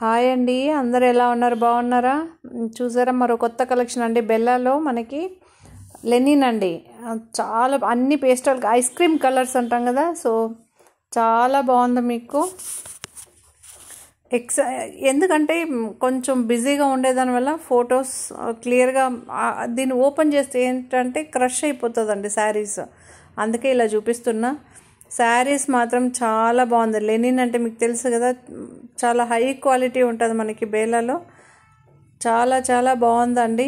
Hi అండి, అందరు ఎలా ఉన్నారు? బాగున్నారా? చూసారా, మరో కొత్త కలెక్షన్ అండి. బెల్లాలో మనకి లెనిన్ అండి. చాలా అన్ని పేస్టల్ ఐస్ క్రీమ్ కలర్స్ అంటాం కదా, సో చాలా బాగుంది మీకు. ఎందుకంటే కొంచెం బిజీగా ఉండేదానివల్ల ఫొటోస్ క్లియర్గా దీన్ని ఓపెన్ చేస్తే ఏంటంటే క్రష్ అయిపోతుందండి శారీస్, అందుకే ఇలా చూపిస్తున్నా. శారీస్ మాత్రం చాలా బాగుంది. లెనిన్ అంటే మీకు తెలుసు కదా, చాలా హై క్వాలిటీ ఉంటుంది మనకి బేలాలో. చాలా చాలా బాగుందండి.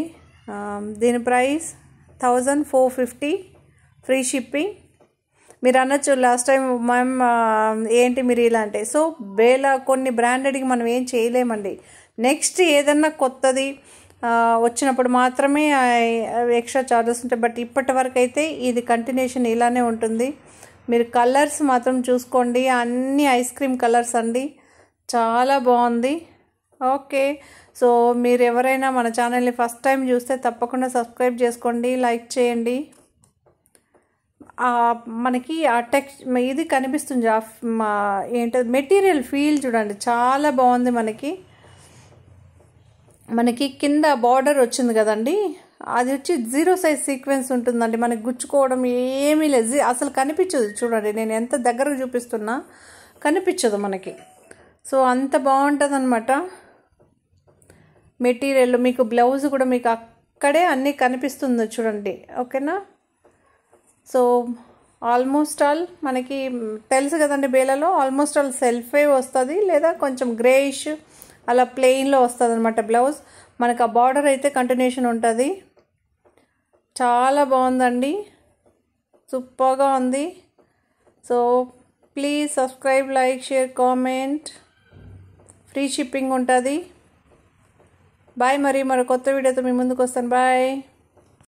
దీని ప్రైస్ 1450, ఫ్రీ షిప్పింగ్. మీరు అనొచ్చు లాస్ట్ టైం మ్యామ్ ఏంటి మీరు ఇలా అంటే, సో బేలా కొన్ని బ్రాండెడ్కి మనం ఏం చేయలేమండి. నెక్స్ట్ ఏదన్నా కొత్తది వచ్చినప్పుడు మాత్రమే ఎక్స్ట్రా ఛార్జెస్ ఉంటాయి. బట్ ఇప్పటి వరకు అయితే ఇది కంటిన్యూషన్ ఇలానే ఉంటుంది. మీరు కలర్స్ మాత్రం చూసుకోండి, అన్ని ఐస్ క్రీమ్ కలర్స్ అండి, చాలా బాగుంది. ఓకే, సో మీరు ఎవరైనా మన ఛానల్ని ఫస్ట్ టైం చూస్తే తప్పకుండా సబ్స్క్రైబ్ చేసుకోండి, లైక్ చేయండి. మనకి ఆ ఇది కనిపిస్తుంది, ఏంటది మెటీరియల్ ఫీల్ చూడండి, చాలా బాగుంది. మనకి కింద బార్డర్ వచ్చింది కదండి, అది వచ్చి 0 సైజ్ సీక్వెన్స్ ఉంటుందండి. మనకి గుచ్చుకోవడం ఏమీ లేదు, అసలు కనిపించదు. చూడండి, నేను ఎంత దగ్గరకు చూపిస్తున్నా కనిపించదు మనకి. సో అంత బాగుంటుంది అనమాట మెటీరియల్. మీకు బ్లౌజ్ కూడా మీకు అక్కడే అన్నీ కనిపిస్తుంది చూడండి, ఓకేనా. సో ఆల్మోస్ట్ ఆల్ మనకి తెలుసు కదండి, బేలలో ఆల్మోస్ట్ ఆల్ సెల్ఫే వస్తుంది, లేదా కొంచెం గ్రేయిష్ అలా ప్లెయిన్లో వస్తుంది అనమాట బ్లౌజ్. మనకు ఆ బార్డర్ అయితే కంటిన్యూషన్ ఉంటుంది. చాలా బాగుందండి, సూపర్గా ఉంది. So please subscribe, like, share, comment. Free shipping ఉంటుంది. బాయ్. మరో కొత్త వీడియోతో మీ ముందుకు వస్తాను. బాయ్.